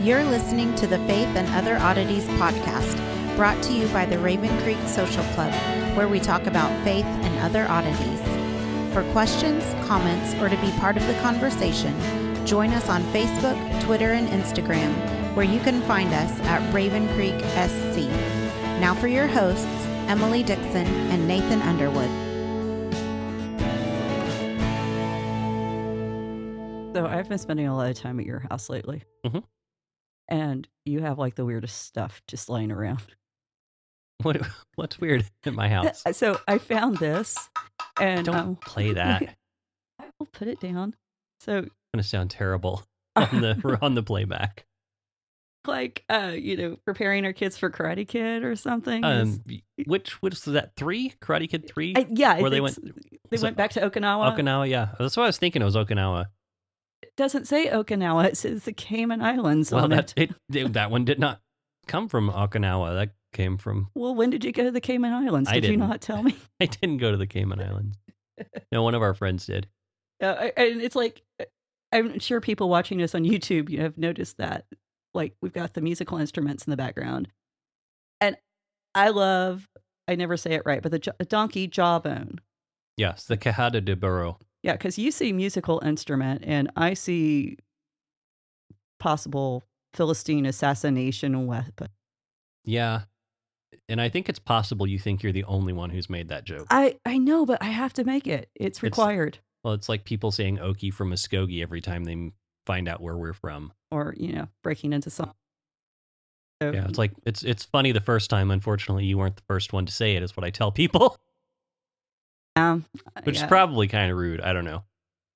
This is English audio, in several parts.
You're listening to the Faith and Other Oddities podcast, brought to you by the Raven Creek Social Club, where we talk about faith and other oddities. For questions, comments, or to be part of the conversation, join us on Facebook, Twitter, and Instagram, where you can find us at Raven Creek SC. Now for your hosts, Emily Dixon and Nathan Underwood. So I've been spending a lot of time at your house lately. Mm-hmm. And you have like the weirdest stuff just laying around. What's weird at my house? So I found this and Don't play that. I will put it down. So It's gonna sound terrible on the playback. like preparing our kids for Karate Kid or something. Which was that 3? Karate Kid 3? Yeah, Where they went back to Okinawa. Okinawa, yeah. That's what I was thinking. It was Okinawa. It doesn't say Okinawa, it says the Cayman Islands on it. That one did not come from Okinawa. That came from... Well, when did you go to the Cayman Islands? Did you not tell me? I didn't go to the Cayman Islands. No, one of our friends did. And it's like, I'm sure people watching us on YouTube, have noticed that. Like, we've got the musical instruments in the background. And I never say it right, but the donkey jawbone. Yes, the Quijada de Burro. Yeah, because you see musical instrument, and I see possible Philistine assassination weapon. Yeah, and I think it's possible you think you're the only one who's made that joke. I know, but I have to make it. It's required. It's like people saying Okie from Muskogee every time they find out where we're from. Or, breaking into something. So, yeah, it's like, it's funny the first time. Unfortunately, you weren't the first one to say it, is what I tell people. Which is probably kind of rude. I don't know.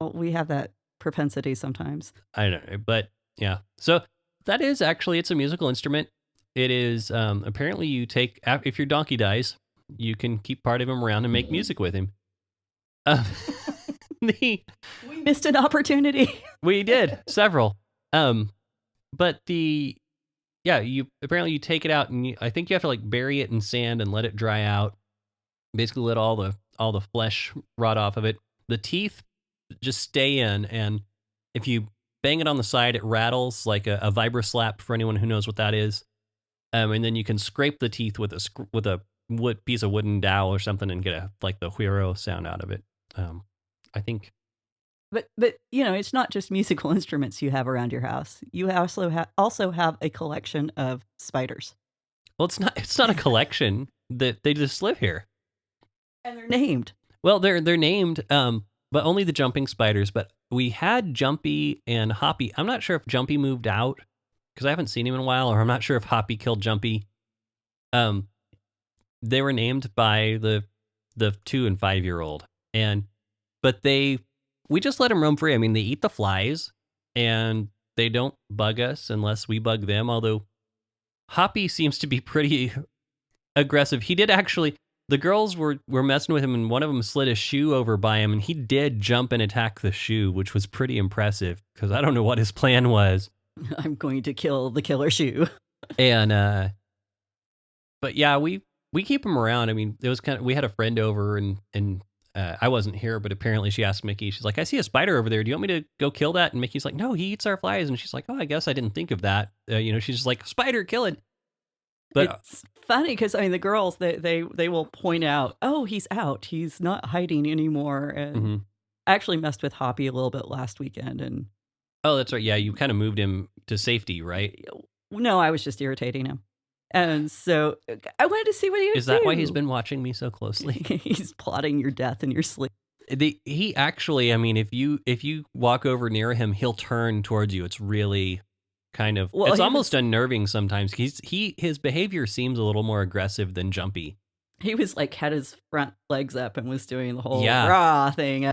Well, we have that propensity sometimes. I don't know, but yeah. So that is actually, it's a musical instrument. It is, apparently you take, if your donkey dies, you can keep part of him around and make music with him. We missed an opportunity. We did, several. But you apparently you take it out and I think you have to like bury it in sand and let it dry out. Basically let all the flesh rot off of it. The teeth just stay in, and if you bang it on the side, it rattles like a vibroslap for anyone who knows what that is. And then you can scrape the teeth with a piece of wooden dowel or something and get the whiro sound out of it. I think. But it's not just musical instruments you have around your house. You also have a collection of spiders. Well, it's not a collection. That they just live here. And they're named. Well, they're named, but only the jumping spiders. But we had Jumpy and Hoppy. I'm not sure if Jumpy moved out because I haven't seen him in a while, or I'm not sure if Hoppy killed Jumpy. They were named by the 2 and 5-year-old, but we just let them roam free. I mean, they eat the flies, and they don't bug us unless we bug them. Although Hoppy seems to be pretty aggressive. He did actually. The girls were messing with him, and one of them slid a shoe over by him, and he did jump and attack the shoe, which was pretty impressive, because I don't know what his plan was. I'm going to kill the killer shoe. And, but yeah, we keep him around. I mean, it was we had a friend over, and I wasn't here, but apparently she asked Mickey, she's like, I see a spider over there. Do you want me to go kill that? And Mickey's like, no, he eats our flies. And she's like, oh, I guess I didn't think of that. She's just like, spider, kill it. But it's funny because the girls they will point out, oh, he's out, he's not hiding anymore. And I actually messed with Hoppy a little bit last weekend, and oh, that's right. Yeah, you kind of moved him to safety, right? No, I was just irritating him, and so I wanted to see what he would do. Is that why he's been watching me so closely? He's plotting your death in your sleep. He actually, I mean, if you walk over near him, he'll turn towards you. It's really. Kind of, it's almost unnerving sometimes. His behavior seems a little more aggressive than Jumpy. He was had his front legs up and was doing the whole rah thing.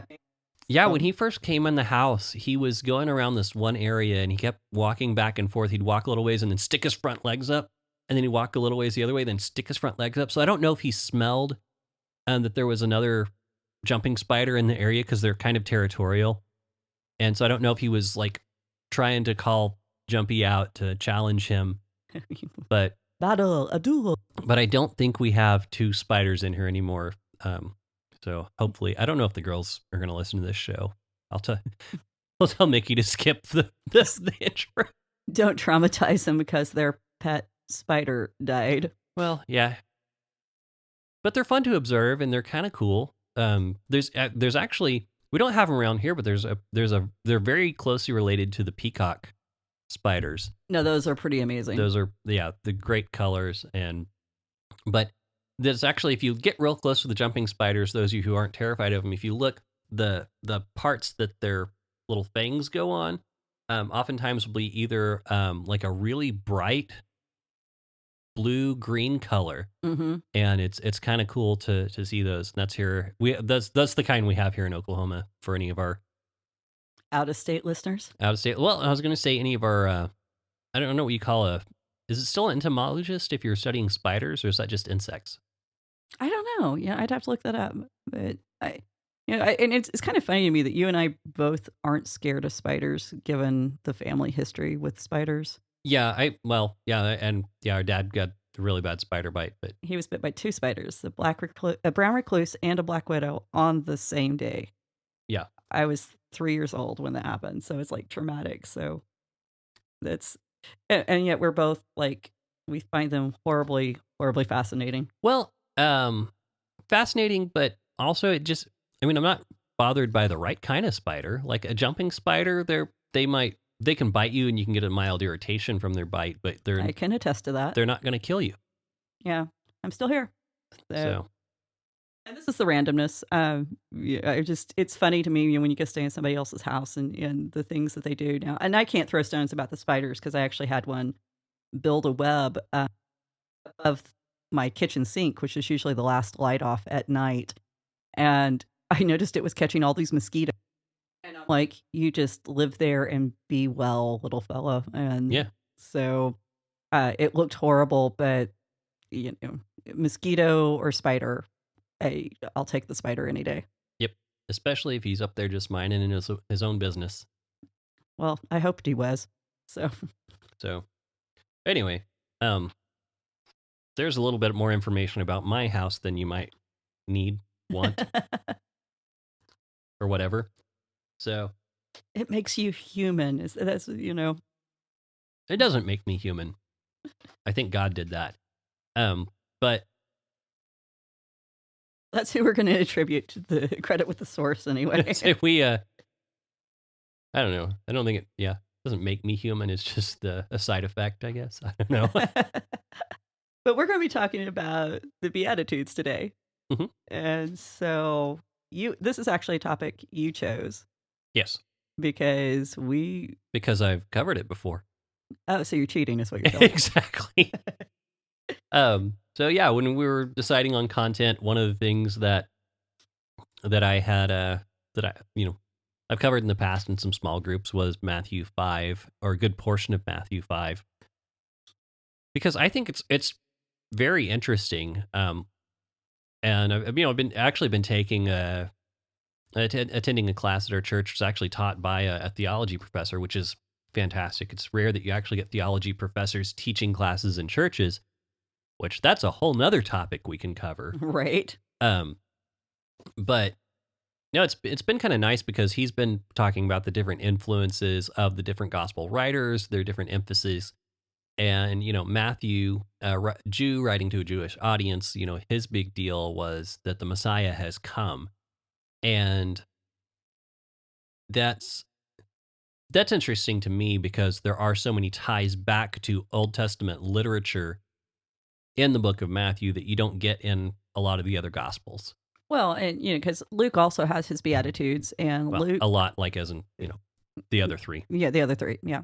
Yeah, when he first came in the house, he was going around this one area and he kept walking back and forth. He'd walk a little ways and then stick his front legs up, and then he'd walk a little ways the other way, then stick his front legs up. So I don't know if he smelled that there was another jumping spider in the area, because they're kind of territorial. And so I don't know if he was trying to call Jumpy out to challenge him, but a duel. But I don't think we have 2 spiders in here anymore. So hopefully, I don't know if the girls are going to listen to this show. I'll tell Mickey to skip the intro. Don't traumatize them because their pet spider died. Well, yeah, but they're fun to observe and they're kind of cool. There's actually we don't have them around here, but they're very closely related to the peacock spiders. No, those are pretty amazing. Those are the great colors but there's actually, if you get real close to the jumping spiders, those of you who aren't terrified of them, if you look, the parts that their little fangs go on, oftentimes will be either like a really bright blue green color, Mm-hmm. and it's kind of cool to see those. And that's the kind we have here in Oklahoma for any of our Out-of-state listeners? out of state. Well, I was going to say any of our I don't know what you call is it still an entomologist if you're studying spiders, or is that just insects? I don't know. Yeah, I'd have to look that up. But and it's kind of funny to me that you and I both aren't scared of spiders, given the family history with spiders. Yeah, our dad got a really bad spider bite, but He was bit by 2 spiders, a brown recluse and a black widow, on the same day. yeah. I was 3 years old when that happened, so it's like traumatic. So that's and yet we're both like, we find them horribly, horribly fascinating. Well, fascinating, but also I'm not bothered by the right kind of spider. Like a jumping spider, they can bite you and you can get a mild irritation from their bite, but I can attest to that. they're not going to kill you. Yeah, I'm still here. So And this is the randomness. It's funny to me when you go stay in somebody else's house and the things that they do now. And I can't throw stones about the spiders because I actually had one build a web of my kitchen sink, which is usually the last light off at night. And I noticed it was catching all these mosquitoes. And I'm like, you just live there and be well, little fella. And yeah, so it looked horrible, but mosquito or spider, I'll take the spider any day. yep. Especially if he's up there just minding in his own business. Well, I hoped he was. So anyway, there's a little bit more information about my house than you might want, or whatever. So It makes you human. it doesn't make me human. I think God did that. But That's who we're going to attribute the credit with the source anyway. if we, I don't know. I don't think it doesn't make me human. It's just a side effect, I guess. I don't know. But we're going to be talking about the Beatitudes today. Mhm. And so this is actually a topic you chose Yes, because because I've covered it before. oh, so you're cheating is what you're telling me. Exactly. So yeah, when we were deciding on content, one of the things that I had I've covered in the past in some small groups was Matthew 5, or a good portion of Matthew 5, because I think it's very interesting. And I've been taking attending a class at our church. It's actually taught by a theology professor, which is fantastic. It's rare that you actually get theology professors teaching classes in churches, which that's a whole nother topic we can cover. Right. But no, it's been kind of nice because he's been talking about the different influences of the different gospel writers, their different emphases. And, Matthew, Jew writing to a Jewish audience, his big deal was that the Messiah has come. And that's interesting to me because there are so many ties back to Old Testament literature in the book of Matthew that you don't get in a lot of the other gospels. Well, and because Luke also has his Beatitudes, and Luke a lot, like as in the other three. Yeah, the other 3. Yeah.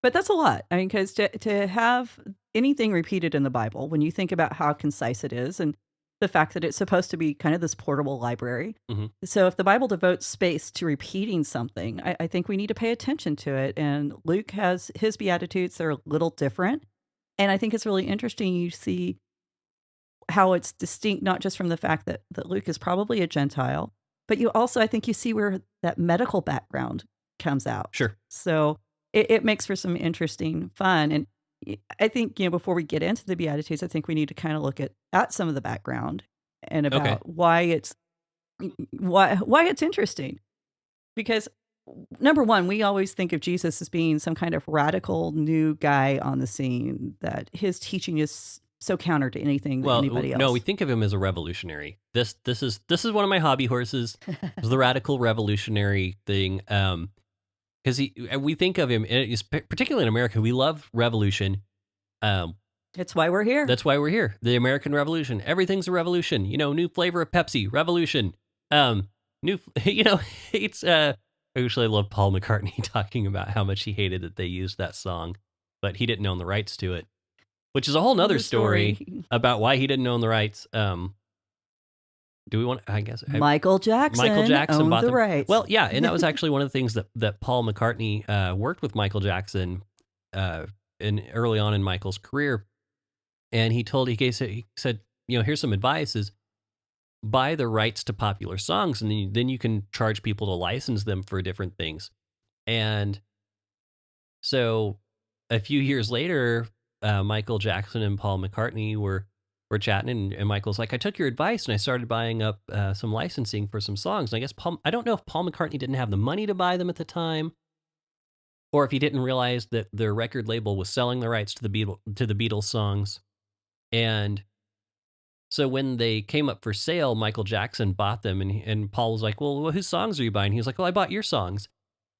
But that's a lot. I mean, because to have anything repeated in the Bible, when you think about how concise it is and the fact that it's supposed to be kind of this portable library. Mm-hmm. So if the Bible devotes space to repeating something, I think we need to pay attention to it. And Luke has his Beatitudes. They're a little different. And I think it's really interesting. You see how it's distinct, not just from the fact that Luke is probably a Gentile, but you also, I think you see where that medical background comes out. Sure. So it makes for some interesting fun. And I think, before we get into the Beatitudes, I think we need to kind of look at some of the background and about why it's interesting. Because number one, we always think of Jesus as being some kind of radical new guy on the scene, that his teaching is so counter to anything that anybody else. No, we think of him as a revolutionary. This is one of my hobby horses. Is the radical revolutionary thing. Because we think of him, particularly in America, we love revolution. It's why we're here. That's why we're here. The American Revolution. Everything's a revolution. New flavor of Pepsi. Revolution. It's I usually love Paul McCartney talking about how much he hated that they used that song, but he didn't own the rights to it, which is a whole nother story about why he didn't own the rights. Do we want? I guess Michael Jackson owned bought the them. rights. Well, yeah, and that was actually one of the things that Paul McCartney worked with Michael Jackson early on in Michael's career, and he said, here's some advice: is buy the rights to popular songs, and then you can charge people to license them for different things. And so a few years later, Michael Jackson and Paul McCartney were chatting, and Michael's like, I took your advice and I started buying up some licensing for some songs. And I guess I don't know if Paul McCartney didn't have the money to buy them at the time, or if he didn't realize that their record label was selling the rights to the Beatles songs. And so when they came up for sale, Michael Jackson bought them, and Paul was like, well, whose songs are you buying? He was like, well, I bought your songs.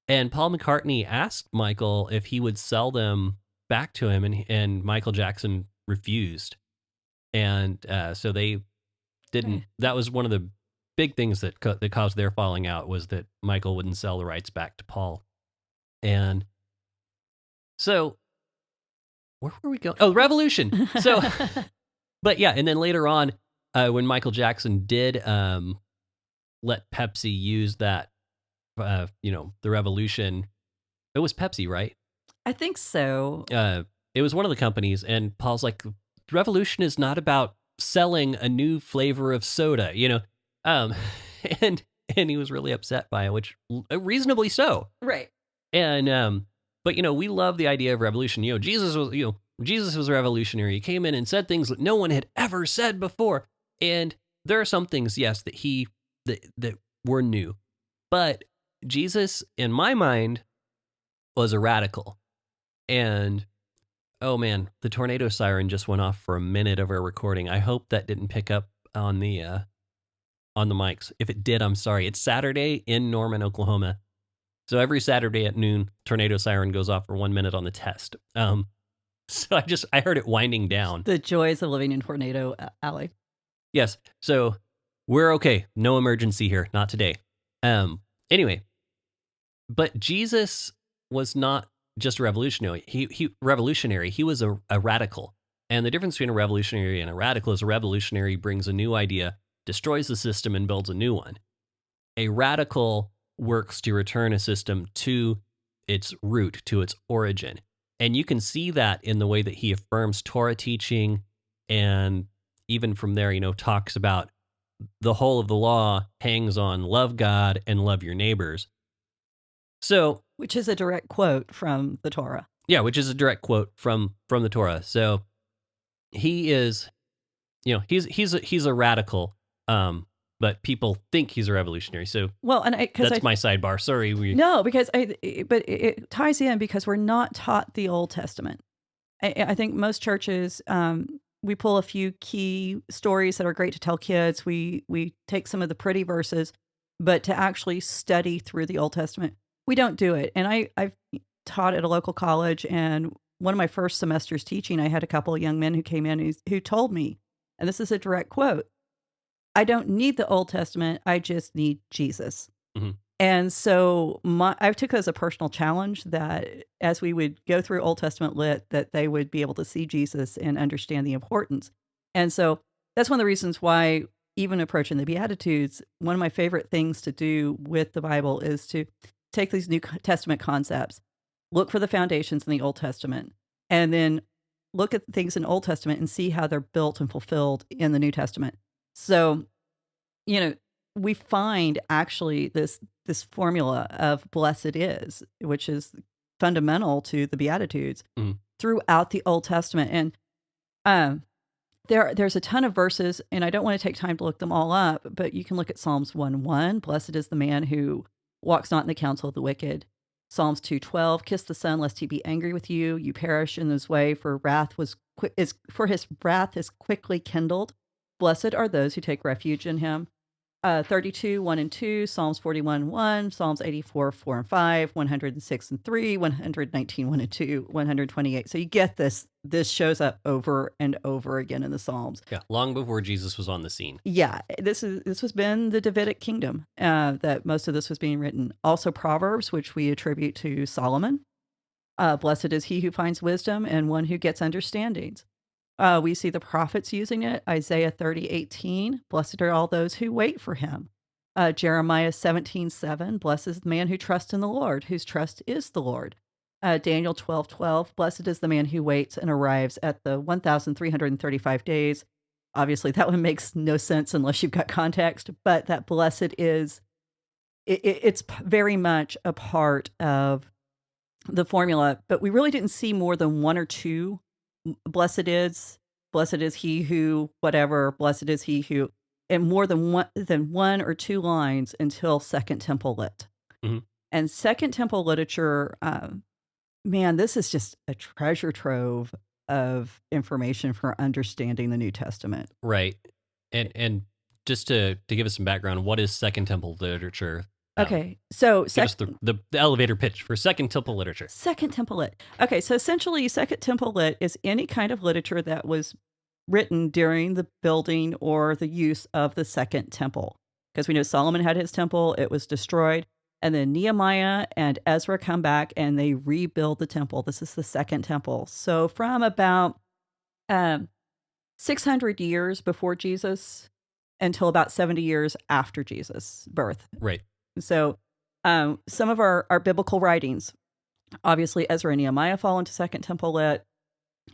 And Paul McCartney asked Michael if he would sell them back to him, and Michael Jackson refused. And so they didn't. That was one of the big things that caused their falling out, was that Michael wouldn't sell the rights back to Paul. And so where were we going? Oh, Revolution. So, but yeah, and then later on, when Michael Jackson did let Pepsi use that, the Revolution, it was Pepsi, right? I think so. It was one of the companies, and Paul's like, Revolution is not about selling a new flavor of soda, and he was really upset by it, which reasonably so. Right. And but we love the idea of revolution. Jesus was a revolutionary. He came in and said things that no one had ever said before. And there are some things, yes, that were new. But Jesus, in my mind, was a radical. And oh man, the tornado siren just went off for a minute of our recording. I hope that didn't pick up on the mics. If it did, I'm sorry. It's Saturday in Norman, Oklahoma. So every Saturday at noon, tornado siren goes off for 1 minute on the test. So I heard it winding down. The joys of living in Tornado Alley. Yes. So we're okay. No emergency here. Not today. Anyway, but Jesus was not just a revolutionary. He was a radical. And the difference between a revolutionary and a radical is a revolutionary brings a new idea, destroys the system, and builds a new one. A radical works to return a system to its root, to its origin. And you can see that in the way that he affirms Torah teaching, and even from there, talks about the whole of the law hangs on love God and love your neighbors. So, which is a direct quote from the Torah. Yeah, which is a direct quote from the Torah. So he is, he's a radical, but people think he's a revolutionary. So that's my sidebar. Sorry. No, because but it ties in because we're not taught the Old Testament. I think most churches, we pull a few key stories that are great to tell kids. We take some of the pretty verses, but to actually study through the Old Testament, we don't do it. And I've taught at a local college, and one of my first semesters teaching, I had a couple of young men who came in who told me, and this is a direct quote, I don't need the Old Testament, I just need Jesus. Mm-hmm. And so I took it as a personal challenge that as we would go through Old Testament lit, that they would be able to see Jesus and understand the importance. And so that's one of the reasons why, even approaching the Beatitudes, one of my favorite things to do with the Bible is to take these New Testament concepts, look for the foundations in the Old Testament, and then look at things in the Old Testament and see how they're built and fulfilled in the New Testament. So, we find actually this formula of blessed is, which is fundamental to the Beatitudes, throughout the Old Testament. And there's a ton of verses, and I don't want to take time to look them all up, but you can look at Psalms 1:1. Blessed is the man who walks not in the counsel of the wicked. Psalms 2:12, kiss the Son, lest he be angry with you. You perish in his way, for his wrath is quickly kindled. Blessed are those who take refuge in him. 32, 1 and 2, Psalms 41, 1, Psalms 84, 4 and 5, 106 and 3, 119, 1 and 2, 128. So you get this. This shows up over and over again in the Psalms. Yeah, long before Jesus was on the scene. Yeah, this was been the Davidic kingdom that most of this was being written. Also Proverbs, which we attribute to Solomon. Blessed is he who finds wisdom and one who gets understandings. We see the prophets using it. Isaiah 30:18, blessed are all those who wait for him. Jeremiah 17:7, blessed is the man who trusts in the Lord, whose trust is the Lord. Daniel 12:12, blessed is the man who waits and arrives at the 1,335 days. Obviously, that one makes no sense unless you've got context, but that blessed is, it's very much a part of the formula, but we really didn't see more than one or two. Blessed is he who, whatever, blessed is he who, and more than one or two lines until Second Temple Lit. Mm-hmm. And Second Temple literature, man, this is just a treasure trove of information for understanding the New Testament. Right. And just to give us some background, what is Second Temple literature? Okay, so give us the elevator pitch for Second Temple literature. Second Temple Lit. Okay, so essentially, Second Temple Lit is any kind of literature that was written during the building or the use of the Second Temple. Because we know Solomon had his temple, it was destroyed, and then Nehemiah and Ezra come back and they rebuild the temple. This is the Second Temple. So from about 600 years before Jesus until about 70 years after Jesus' birth. Right. So some of our biblical writings, obviously Ezra and Nehemiah fall into Second Temple Lit.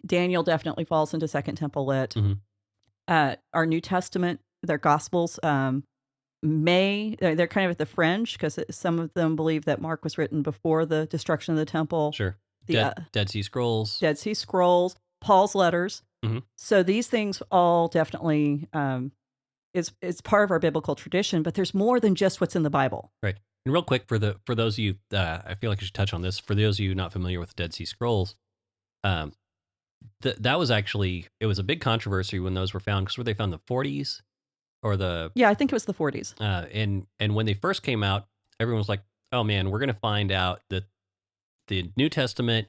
Daniel definitely falls into Second Temple Lit. Mm-hmm. Our New Testament, their Gospels, they're kind of at the fringe because some of them believe that Mark was written before the destruction of the temple. Sure. Dead Sea Scrolls. Dead Sea Scrolls, Paul's letters. Mm-hmm. So these things all definitely... It's part of our biblical tradition, but there's more than just what's in the Bible. Right. And real quick, for those of you, I feel like I should touch on this. For those of you not familiar with the Dead Sea Scrolls, that was actually, it was a big controversy when those were found, because were they found in the 40s or the... Yeah, I think it was the 40s. And when they first came out, everyone was like, oh man, we're going to find out that the New Testament,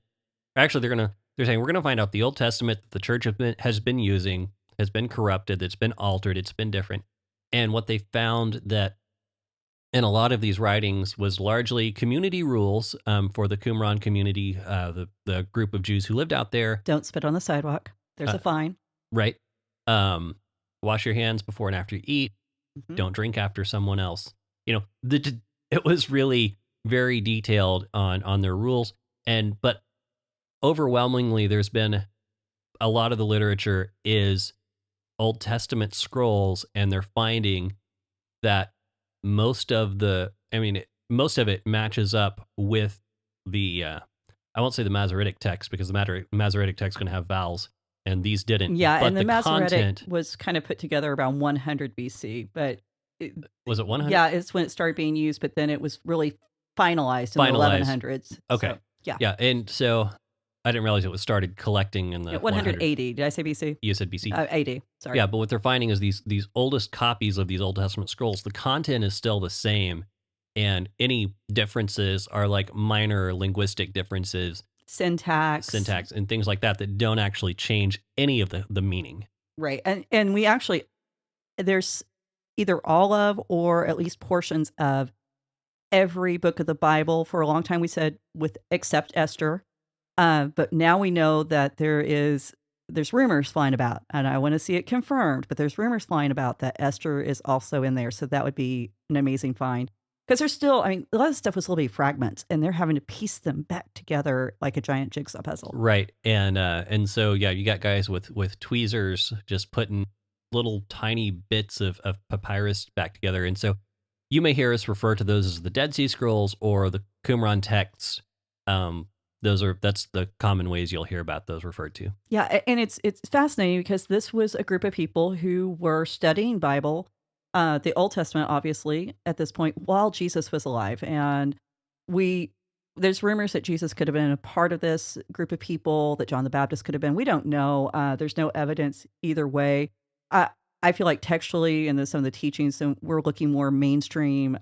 actually they're saying we're going to find out the Old Testament that the church has been using has been corrupted, it's been altered, it's been different. And what they found that in a lot of these writings was largely community rules for the Qumran community, the group of Jews who lived out there. Don't spit on the sidewalk. There's a fine. Right. Wash your hands before and after you eat. Mm-hmm. Don't drink after someone else. You know, it was really very detailed on their rules. But overwhelmingly, there's been a lot of the literature is Old Testament scrolls, and they're finding that most of it matches up with the, I won't say the Masoretic text, because the Masoretic text is going to have vowels, and these didn't. Yeah, but and the Masoretic content was kind of put together around 100 BC, but... was it 100? Yeah, it's when it started being used, but then it was really finalized in the 1100s. Okay. So, yeah. Yeah, and so... I didn't realize it was started collecting in the 180. Did I say BC? You said BC. 80. Sorry. Yeah, but what they're finding is these oldest copies of these Old Testament scrolls, the content is still the same, and any differences are like minor linguistic differences, syntax, and things like that don't actually change any of the meaning. Right, and we actually, there's either all of or at least portions of every book of the Bible. For a long time, we said except Esther. But now we know that there's rumors flying about, and I want to see it confirmed, but there's rumors flying about that Esther is also in there. So that would be an amazing find. Because there's still, a lot of stuff was little fragments, and they're having to piece them back together like a giant jigsaw puzzle. Right. And so, yeah, you got guys with tweezers just putting little tiny bits of papyrus back together. And so you may hear us refer to those as the Dead Sea Scrolls or the Qumran texts. That's the common ways you'll hear about those referred to. Yeah, and it's fascinating because this was a group of people who were studying Bible the Old Testament, obviously, at this point, while Jesus was alive. And there's rumors that Jesus could have been a part of this group of people, that John the Baptist could have been. We don't know. There's no evidence either way. I, I feel like textually and some of the teachings, so we're looking more mainstream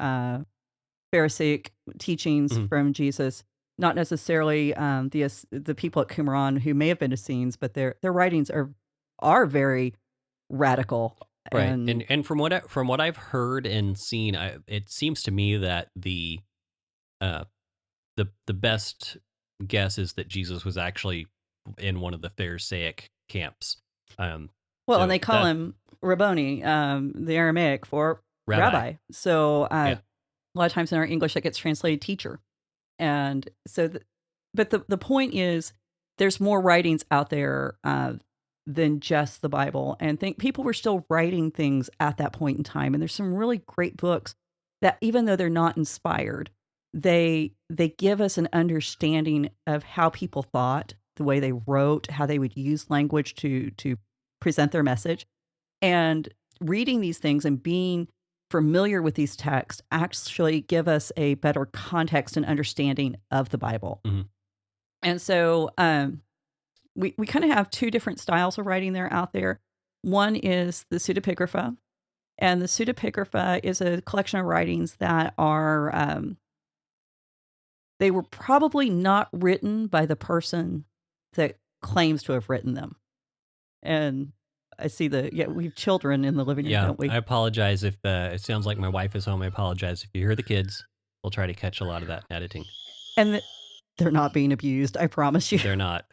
Pharisaic teachings Mhm. from Jesus, not necessarily the people at Qumran who may have been Essenes, but their writings are very radical. Right. And And from what I've heard and seen, it seems to me that uh the best guess is that Jesus was actually in one of the Pharisaic camps. well, and So they call that him Rabboni, the Aramaic for rabbi. rabbi. So Yeah. a lot of times in our English that gets translated teacher. And so, but the point is, there's more writings out there than just the Bible, and think people were still writing things at that point in time. And there's some really great books that, even though they're not inspired, they give us an understanding of how people thought, the way they wrote, how they would use language to present their message. And reading these things and being familiar with these texts actually give us a better context and understanding of the Bible. Mhm. And so we kind of have two different styles of writing there out there. One is the pseudepigrapha, and the pseudepigrapha is a collection of writings that are they were probably not written by the person that claims to have written them. And I see we have children in the living room, Yeah. don't we? I apologize if it sounds like my wife is home. I apologize if you hear the kids. We'll try to catch a lot of that in editing. And they're not being abused, I promise you. They're not.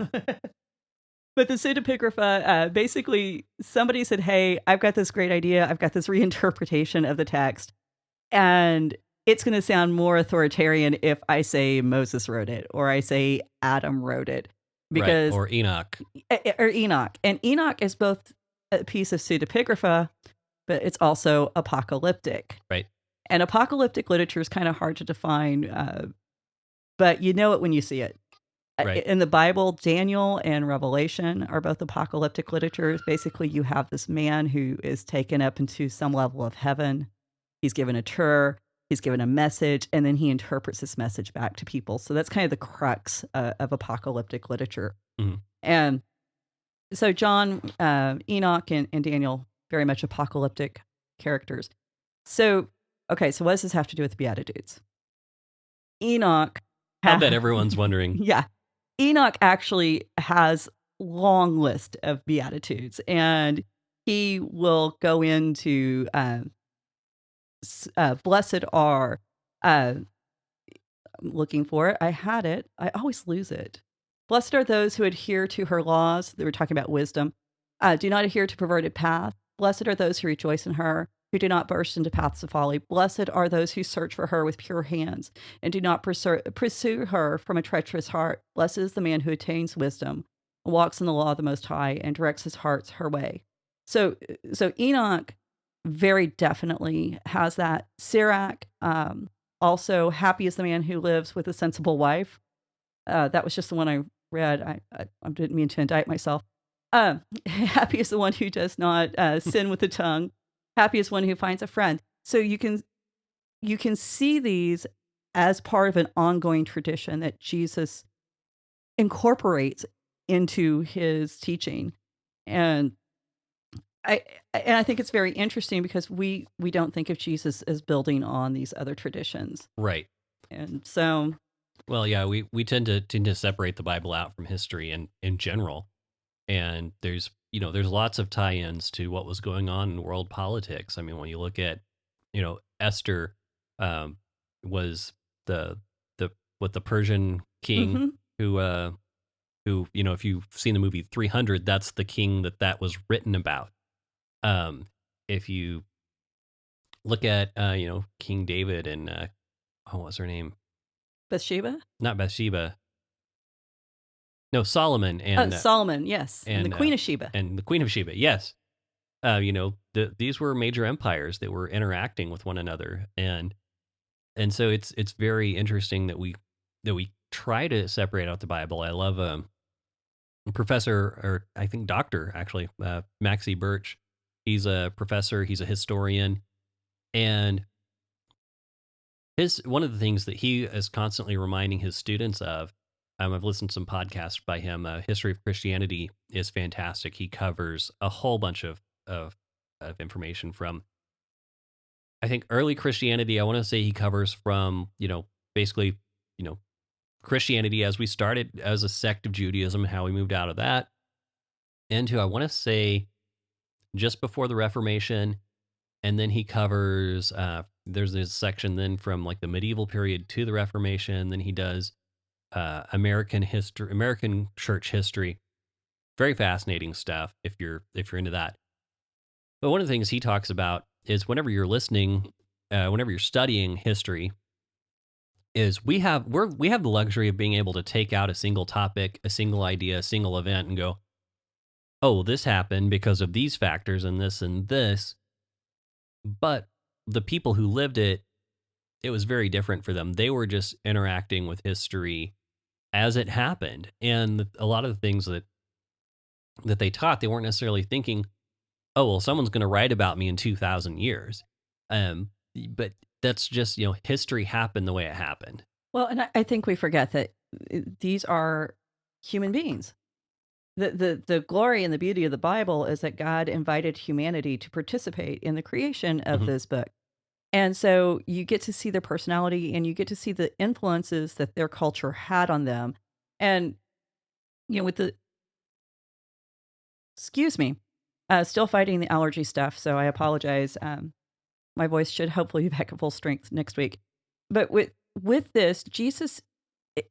But the pseudepigrapha, basically, somebody said, "Hey, I've got this great idea. I've got this reinterpretation of the text, and it's going to sound more authoritarian if I say Moses wrote it or I say Adam wrote it, Right. because Or Enoch. or Enoch. And Enoch is both a piece of pseudepigrapha, but it's also apocalyptic. Right. And apocalyptic literature is kind of hard to define, but you know it when you see it. Right. In the Bible, Daniel and Revelation are both apocalyptic literature. Basically, you have this man who is taken up into some level of heaven. He's given a tour, he's given a message, and then he interprets this message back to people. So that's kind of the crux of apocalyptic literature. Mhm. And so John, Enoch, and Daniel, very much apocalyptic characters. So, okay, so what does this have to do with the Beatitudes? Enoch. I bet everyone's wondering. Yeah. Enoch actually has long list of Beatitudes, and he will go into blessed are, I'm looking for it. I had it. I always lose it. Blessed are those who adhere to her laws. They were talking about wisdom. Do not adhere to perverted path. Blessed are those who rejoice in her, who do not burst into paths of folly. Blessed are those who search for her with pure hands and do not pursue her from a treacherous heart. Blessed is the man who attains wisdom, walks in the law of the Most High, and directs his hearts her way. So Enoch very definitely has that. Sirach, also, happy is the man who lives with a sensible wife. That was just the one I read. I didn't mean to indict myself. Happy is the one who does not sin with the tongue. Happy is one who finds a friend. So you can see these as part of an ongoing tradition that Jesus incorporates into his teaching. And I think it's very interesting because we don't think of Jesus as building on these other traditions. Right. And so, Well, yeah, we tend to separate the Bible out from history and in general. And there's lots of tie-ins to what was going on in world politics. I mean, when you look at, Esther was the Persian king mhm. who, if you've seen the movie 300, that's the king that was written about. If you look at, King David and, what's her name? Bathsheba? Not Bathsheba. No, Solomon and Solomon, yes. And the Queen of Sheba. and the Queen of Sheba. Yes. These were major empires that were interacting with one another. And so it's very interesting that we try to separate out the Bible. I love Professor, or I think Doctor, actually, Maxie Birch. He's a professor. He's a historian. And one of the things that he is constantly reminding his students of, I've listened to some podcasts by him. History of Christianity is fantastic. He covers a whole bunch of information from, I think, early Christianity. I want to say he covers from, basically, you know, Christianity as we started as a sect of Judaism, how we moved out of that, into, I want to say, just before the Reformation. And then he covers, there's this section then from like the medieval period to the Reformation. Then he does American history, American church history. Very fascinating stuff if you're into that. But one of the things he talks about is whenever you're studying history, is we have the luxury of being able to take out a single topic, a single idea, a single event, and go, oh, this happened because of these factors and this and this. But the people who lived it was very different for them. They were just interacting with history as it happened. And a lot of the things that they taught, they weren't necessarily thinking, oh, well, someone's going to write about me in 2,000 years. But that's just, history happened the way it happened. Well, and I think we forget that these are human beings. The glory and the beauty of the Bible is that God invited humanity to participate in the creation of this book. And so you get to see their personality and you get to see the influences that their culture had on them. And, with excuse me, still fighting the allergy stuff. So I apologize. My voice should hopefully be back at full strength next week. But with this, Jesus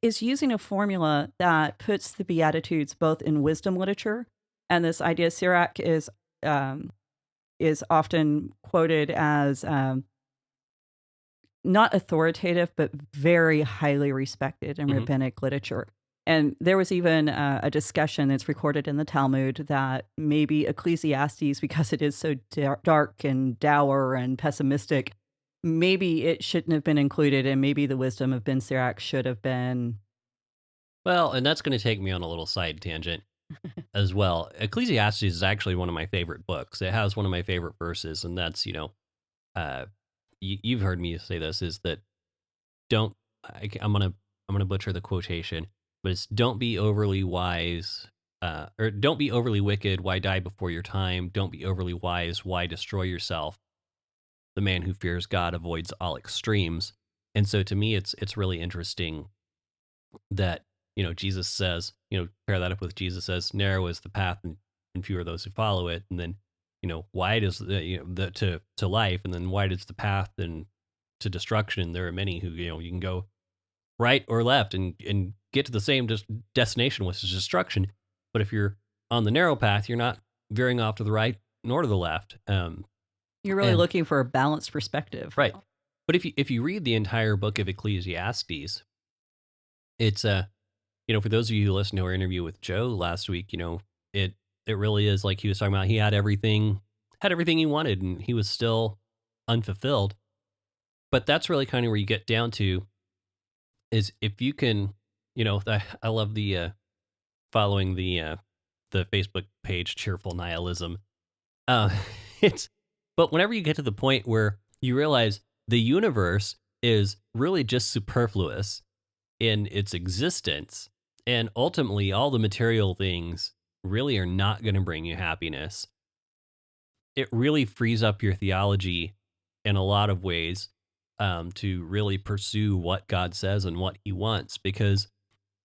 is using a formula that puts the Beatitudes both in wisdom literature, and this idea, Sirach is often quoted as not authoritative, but very highly respected in rabbinic literature. And there was even a discussion that's recorded in the Talmud that maybe Ecclesiastes, because it is so dark and dour and pessimistic, maybe it shouldn't have been included, and maybe the wisdom of Ben Sirach should have been. Well, and that's going to take me on a little side tangent as well. Ecclesiastes is actually one of my favorite books. It has one of my favorite verses, and that's, you've heard me say this, is that I'm gonna butcher the quotation, but it's don't be overly wise, or don't be overly wicked. Why die before your time? Don't be overly wise. Why destroy yourself? The man who fears God avoids all extremes. And so to me, it's really interesting that, Jesus says, pair that up with Jesus says, narrow is the path and few are those who follow it. And then, wide is to life. And then wide is the path and to destruction. There are many who, you can go right or left and get to the same destination, which is destruction. But if you're on the narrow path, you're not veering off to the right nor to the left. You're really looking for a balanced perspective. Right. But if you read the entire book of Ecclesiastes, it's for those of you who listened to our interview with Joe last week, it really is like he was talking about. He had everything he wanted, and he was still unfulfilled. But that's really kind of where you get down to is if you can, I love the following the Facebook page Cheerful Nihilism. But whenever you get to the point where you realize the universe is really just superfluous in its existence, and ultimately all the material things really are not going to bring you happiness, it really frees up your theology in a lot of ways to really pursue what God says and what he wants, because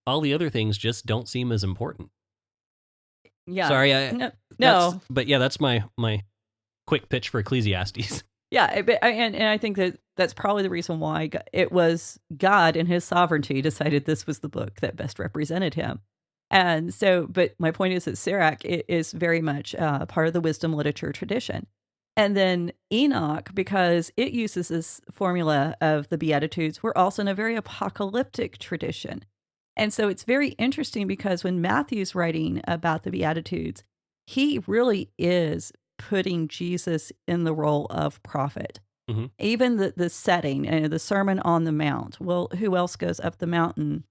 all the other things just don't seem as important. Yeah. Sorry. No. But yeah, that's my quick pitch for Ecclesiastes. Yeah, and I think that's probably the reason why it was God in his sovereignty decided this was the book that best represented him. And so, but my point is that Sirach is very much part of the wisdom literature tradition. And then Enoch, because it uses this formula of the Beatitudes, we're also in a very apocalyptic tradition. And so it's very interesting because when Matthew's writing about the Beatitudes, he really is putting Jesus in the role of prophet. Mm-hmm. Even the setting and the Sermon on the Mount. Well, who else goes up the mountain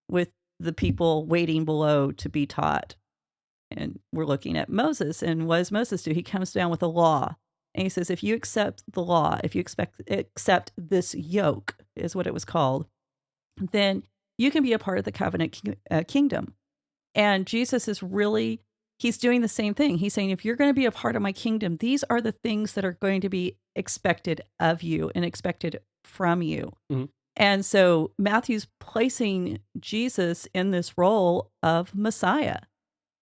with the people waiting below to be taught? And we're looking at Moses. And what does Moses do? He comes down with a law. And he says, if you accept the law, if you accept this yoke, is what it was called, then you can be a part of the covenant kingdom. And Jesus is really, he's doing the same thing. He's saying, if you're going to be a part of my kingdom, these are the things that are going to be expected of you and expected from you. Mhm. And so Matthew's placing Jesus in this role of Messiah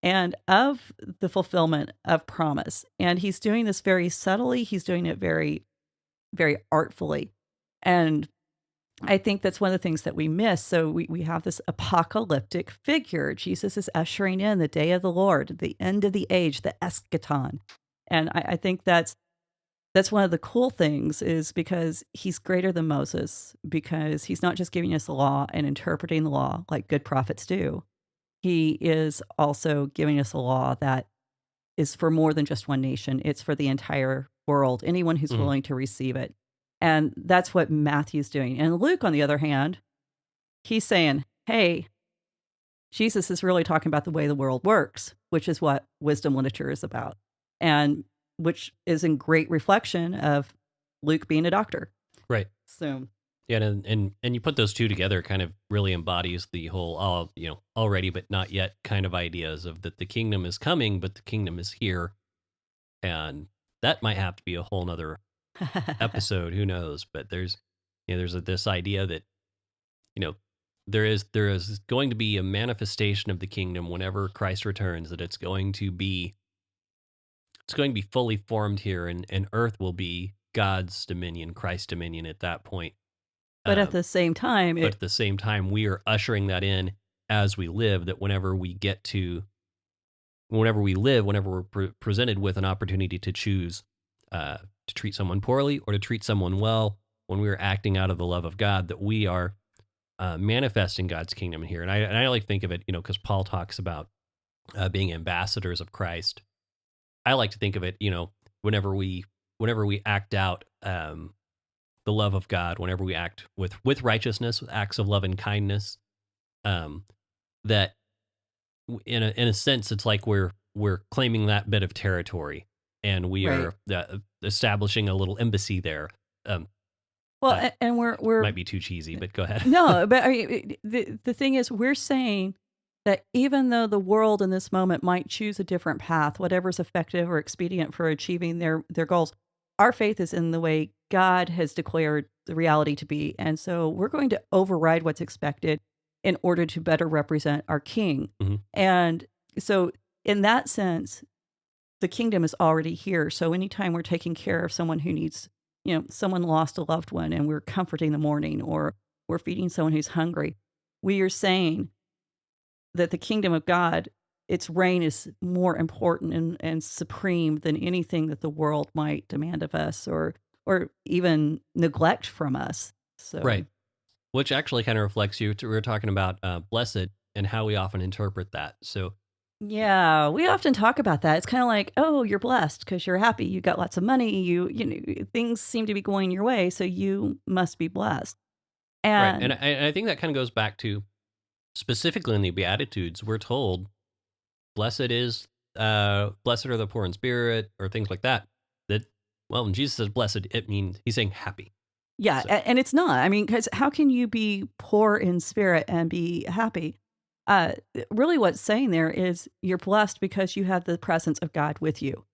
and of the fulfillment of promise. And he's doing this very subtly. He's doing it very, very artfully. And I think that's one of the things that we miss. So we have this apocalyptic figure. Jesus is ushering in the day of the Lord, the end of the age, the eschaton. And I think that's one of the cool things, is because he's greater than Moses, because he's not just giving us the law and interpreting the law like good prophets do. He is also giving us a law that is for more than just one nation. It's for the entire world, anyone who's Mhm. willing to receive it. And that's what Matthew's doing. And Luke, on the other hand, he's saying, hey, Jesus is really talking about the way the world works, which is what wisdom literature is about, and which is in great reflection of Luke being a doctor. Right. So, Yeah, and you put those two together, kind of really embodies the whole, already but not yet kind of ideas of that the kingdom is coming, but the kingdom is here, and that might have to be a whole nother episode. Who knows? But there's this idea that there is going to be a manifestation of the kingdom whenever Christ returns. That it's going to be fully formed here, and earth will be God's dominion, Christ's dominion at that point. but at the same time, But at the same time, we are ushering that in as we live, that whenever we live, whenever we're presented with an opportunity to choose to treat someone poorly or to treat someone well, when we are acting out of the love of God, that we are manifesting God's kingdom here. And I like to think of it, because Paul talks about being ambassadors of Christ. I like to think of it, whenever we act out the love of God, whenever we act with righteousness, with acts of love and kindness, that in a sense, it's like we're claiming that bit of territory, and we Right. are establishing a little embassy there. well, that and we're might be too cheesy, but go ahead. no, but I mean, the thing is, we're saying that even though the world in this moment might choose a different path, whatever's effective or expedient for achieving their goals, our faith is in the way God has declared the reality to be. And so we're going to override what's expected in order to better represent our King. Mhm. And so, in that sense, the kingdom is already here. So anytime we're taking care of someone who needs, someone lost a loved one and we're comforting the mourning, or we're feeding someone who's hungry, we are saying that the kingdom of God, its reign is more important and supreme than anything that the world might demand of us, or even neglect from us. So, Right. Which actually kind of reflects we were talking about blessed and how we often interpret that. So, yeah, we often talk about that. It's kind of like, oh, you're blessed because you're happy. You got lots of money. Things seem to be going your way, so you must be blessed. right. And And I think that kind of goes back to specifically in the Beatitudes, we're told, blessed are the poor in spirit, or things like that. Well, when Jesus says blessed, it means he's saying happy. yeah, So- and it's not. I mean, because how can you be poor in spirit and be happy? Uh, really, what's saying there is you're blessed because you have the presence of God with you.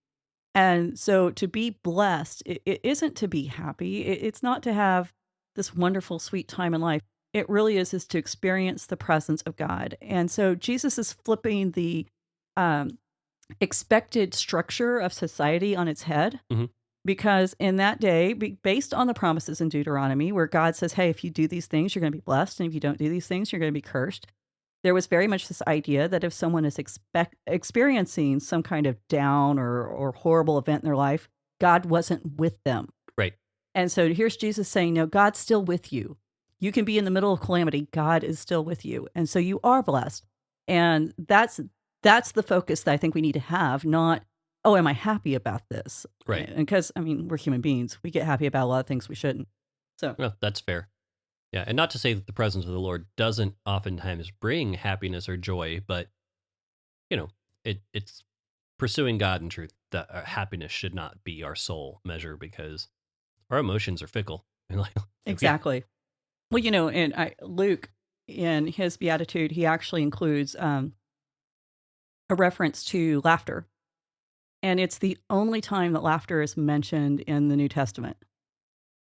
And so to be blessed, it isn't to be happy. It's not to have this wonderful, sweet time in life. It really is to experience the presence of God. And so Jesus is flipping the um, expected structure of society on its head. Mhm. Because in that day, based on the promises in Deuteronomy, where God says, hey, if you do these things, you're going to be blessed. And if you don't do these things, you're going to be cursed. There was very much this idea that if someone is experiencing some kind of down or horrible event in their life, God wasn't with them. Right. And so here's Jesus saying, no, God's still with you. You can be in the middle of calamity. God is still with you. And so you are blessed. And that's the focus that I think we need to have, not, oh, am I happy about this? Right. And because, I mean, we're human beings. We get happy about a lot of things we shouldn't. So, Well, that's fair. Yeah, and not to say that the presence of the Lord doesn't oftentimes bring happiness or joy, but it's pursuing God in truth. that happiness should not be our sole measure because our emotions are fickle. And like, Exactly. Well, you know, and Luke, in his Beatitude, he actually includes a reference to laughter. And it's the only time that laughter is mentioned in the New Testament.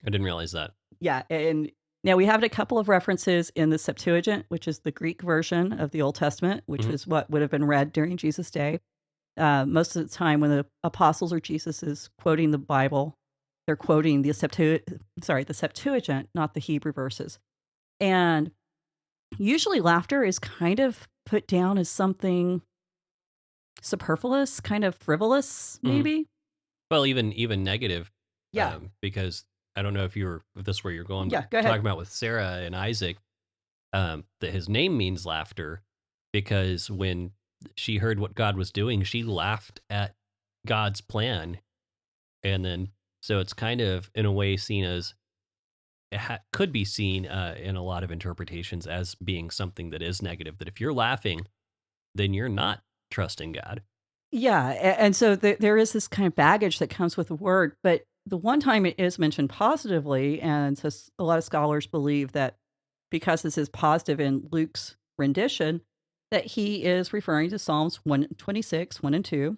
I didn't realize that. Yeah. And now we have a couple of references in the Septuagint, which is the Greek version of the Old Testament, which was what would have been read during Jesus' day. Most of the time when the apostles or Jesus is quoting the Bible, they're quoting the Septuagint, not the Hebrew verses. And usually laughter is kind of put down as something superfluous, kind of frivolous, maybe. Well, even negative. Yeah. Because I don't know if this is where you're going. Yeah, but go ahead. Talking about with Sarah and Isaac, that his name means laughter because when she heard what God was doing, she laughed at God's plan. And then, so it's kind of in a way seen as, could be seen in a lot of interpretations as being something that is negative, that if you're laughing, then you're not trusting God. Yeah. And so there is this kind of baggage that comes with the word. But the one time it is mentioned positively, and so a lot of scholars believe that because this is positive in Luke's rendition, that he is referring to Psalms 126, 1 and 2.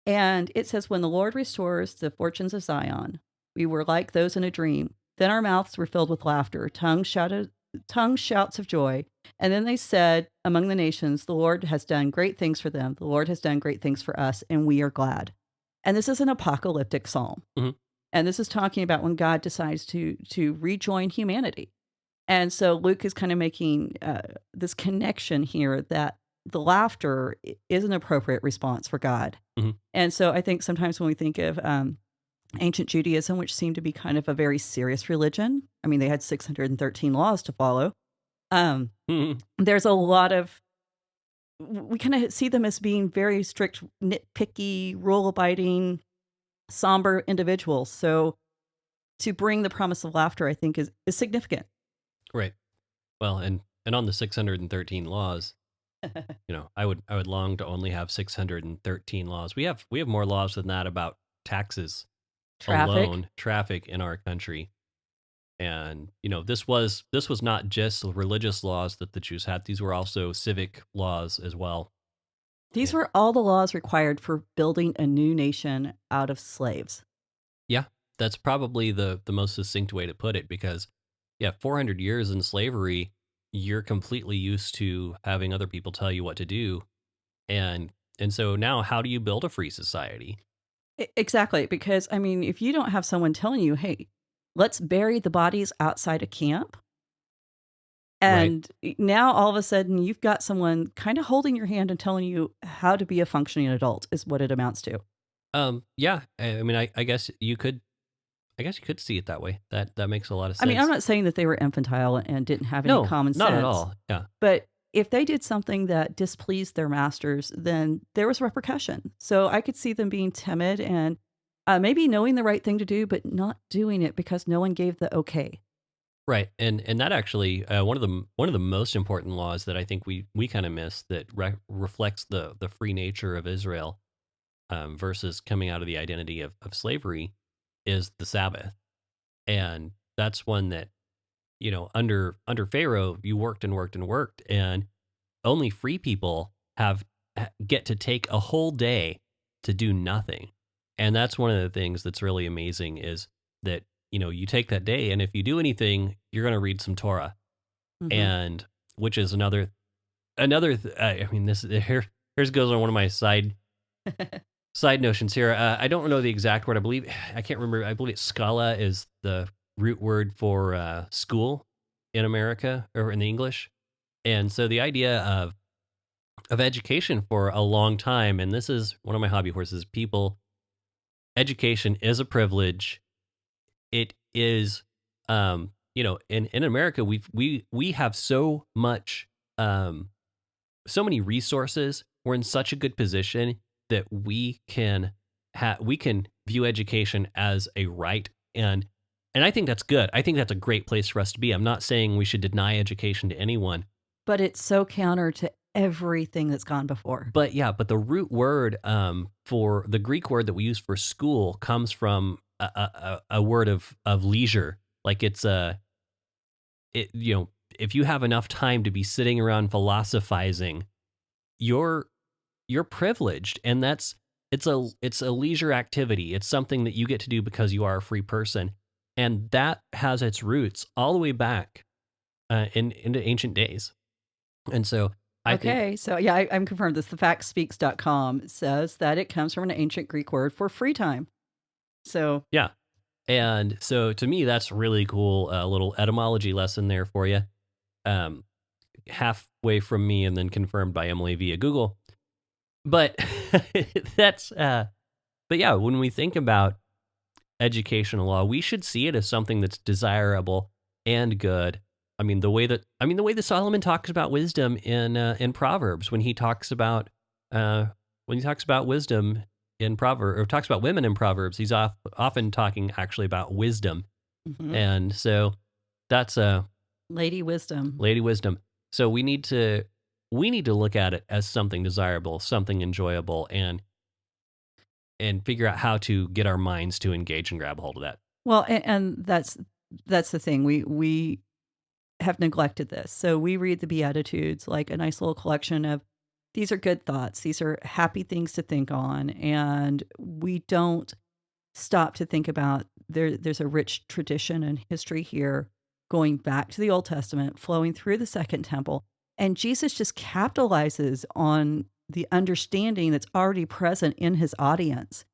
And it says, when the Lord restores the fortunes of Zion, we were like those in a dream. Then our mouths were filled with laughter, tongue shouts of joy. And then they said among the nations, the Lord has done great things for them. The Lord has done great things for us, and we are glad. And this is an apocalyptic psalm. And this is talking about when God decides to rejoin humanity. And so Luke is kind of making this connection here that the laughter is an appropriate response for God. And so I think sometimes when we think of ancient Judaism, which seemed to be kind of a very serious religion, I mean, they had 613 laws to follow. There's a lot of, we kind of see them as being very strict, nitpicky, rule-abiding, somber individuals. So to bring the promise of laughter, I think, is significant. Right. Well, and on the 613 laws, I would long to only have 613 laws. We have more laws than that about taxes alone, traffic in our country. And this was not just religious laws that the Jews had. These were also civic laws as well. These were all the laws required for building a new nation out of slaves. Yeah, that's probably the most succinct way to put it, because 400 years in slavery, you're completely used to having other people tell you what to do. And so now, how do you build a free society? Exactly. Because, I mean, if you don't have someone telling you, hey, let's bury the bodies outside a camp. And now all of a sudden you've got someone kind of holding your hand and telling you how to be a functioning adult is what it amounts to. Yeah. I mean, I guess you could see it that way. That makes a lot of sense. I mean, I'm not saying that they were infantile and didn't have any common sense. Not at all. Yeah. But if they did something that displeased their masters, then there was repercussion. So I could see them being timid and maybe knowing the right thing to do, but not doing it because no one gave the okay. Right. And that actually, one of the most important laws that I think we kind of miss that reflects the free nature of Israel versus coming out of the identity of slavery is the Sabbath. And that's one that, under Pharaoh, you worked and worked and worked, and only free people get to take a whole day to do nothing. And that's one of the things that's really amazing is that, you take that day, and if you do anything, you're going to read some Torah. And which is another, I mean, here's goes on one of my side notions here. I don't know the exact word. I can't remember. I believe skala is the root word for school in America or in the English. And so the idea of education for a long time, and this is one of my hobby horses, education is a privilege. It is, in America, we have so much, so many resources. We're in such a good position that we can view education as a right, and I think that's good. I think that's a great place for us to be. I'm not saying we should deny education to anyone, but it's so counter to everything that's gone before. But the root word for the Greek word that we use for school comes from a word of leisure. Like it's if you have enough time to be sitting around philosophizing, you're privileged, and it's a leisure activity. It's something that you get to do because you are a free person, and that has its roots all the way back into ancient days. And so I think, So yeah, I'm confirmed this. TheFactSpeaks.com says that it comes from an ancient Greek word for free time. So yeah. And so to me, that's really cool. A little etymology lesson there for you. Halfway from me and then confirmed by Emily via Google. But but yeah, when we think about educational law, we should see it as something that's desirable and good. I mean, the way that Solomon talks about wisdom in Proverbs, when he talks about wisdom in Proverbs, or talks about women in Proverbs, he's often talking actually about wisdom. And so that's lady wisdom. So we need to look at it as something desirable, something enjoyable, and figure out how to get our minds to engage and grab hold of that. Well, and that's the thing. We have neglected this. So we read the Beatitudes like a nice little collection of, these are good thoughts. These are happy things to think on. And we don't stop to think about there's a rich tradition and history here going back to the Old Testament, flowing through the Second Temple. And Jesus just capitalizes on the understanding that's already present in his audience,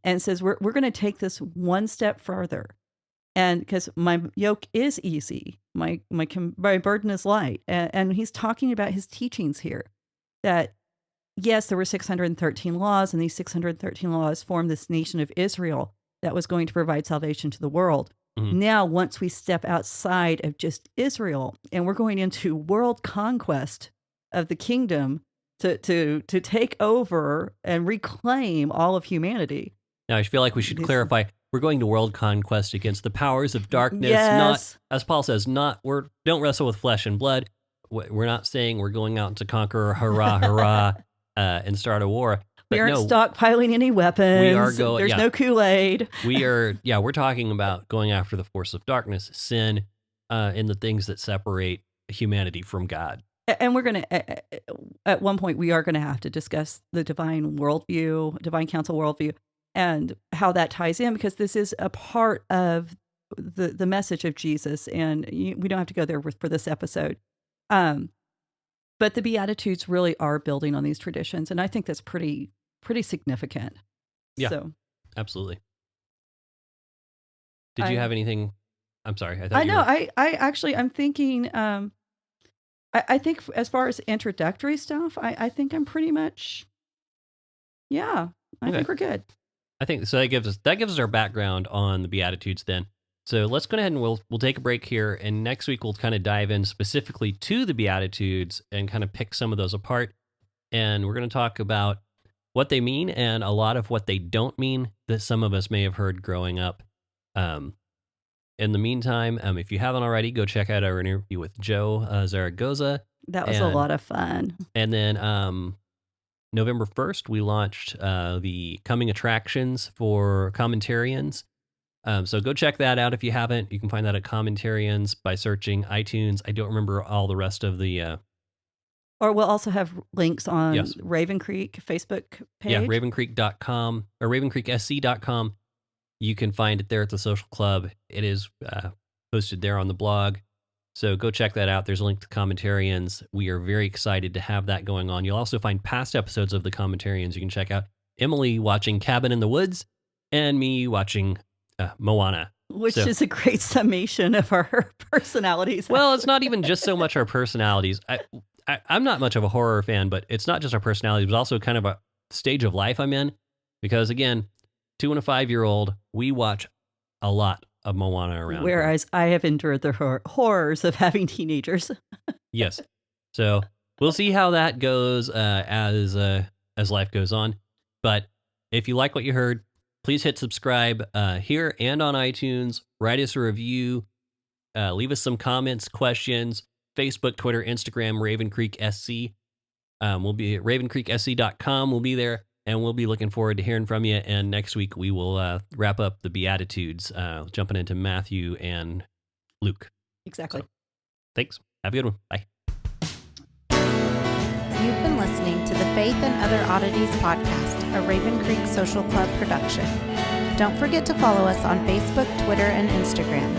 and says, we're going to take this one step further. And because my yoke is easy, my burden is light. And he's talking about his teachings here, that yes, there were 613 laws, and these 613 laws formed this nation of Israel that was going to provide salvation to the world. Now, once we step outside of just Israel and we're going into world conquest of the kingdom to take over and reclaim all of humanity. Now, I feel like we should clarify, we're going to world conquest against the powers of darkness. Yes. Not, as Paul says, don't wrestle with flesh and blood. We're not saying we're going out to conquer, hurrah, hurrah, and start a war. But we aren't stockpiling any weapons. We are going. There's no Kool-Aid. We're talking about going after the force of darkness, sin, and the things that separate humanity from God. And we're going to, at one point, we are going to have to discuss the divine worldview, divine council worldview, and how that ties in, because this is a part of the message of Jesus. And we don't have to go there for this episode. But the Beatitudes really are building on these traditions. And I think that's pretty significant. Yeah, so. Absolutely. Did you have anything? I'm sorry. I'm thinking, I think as far as introductory stuff, I think I'm pretty much, I think we're good. I think so. That gives us our background on the Beatitudes then. So let's go ahead and we'll take a break here, and next week we'll kind of dive in specifically to the Beatitudes and kind of pick some of those apart. And we're going to talk about what they mean and a lot of what they don't mean that some of us may have heard growing up. In the meantime, if you haven't already, go check out our interview with Joe Zaragoza. That was a lot of fun. And then November 1st, we launched the coming attractions for commentarians. So go check that out if you haven't. You can find that at Commentarians by searching iTunes. I don't remember all the rest of the... Or we'll also have links on Raven Creek Facebook page. Yeah, ravencreek.com or ravencreeksc.com. You can find it there at the social club. It is posted there on the blog. So go check that out. There's a link to Commentarians. We are very excited to have that going on. You'll also find past episodes of the Commentarians you can check out. Emily watching Cabin in the Woods and me watching Moana. Which is a great summation of our personalities. Well, it's not even just so much our personalities. I'm not much of a horror fan, but it's not just our personalities, but also kind of a stage of life I'm in. Because again, 2 and a 5-year-old, we watch a lot of Moana around. Whereas I have endured the horrors of having teenagers. Yes. So we'll see how that goes as life goes on. But if you like what you heard, please hit subscribe here and on iTunes. Write us a review. Leave us some comments, questions. Facebook, Twitter, Instagram, Raven Creek SC. We'll be at ravencreeksc.com. We'll be there, and we'll be looking forward to hearing from you. And next week we will wrap up the Beatitudes, jumping into Matthew and Luke. Exactly. So, thanks. Have a good one. Bye. You've been listening to the Faith and Other Oddities podcast, a Raven Creek Social Club production. Don't forget to follow us on Facebook, Twitter, and Instagram.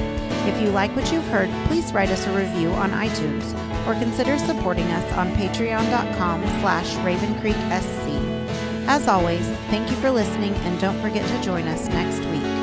If you like what you've heard, please write us a review on iTunes or consider supporting us on patreon.com/RavenCreekSC. As always, thank you for listening, and don't forget to join us next week.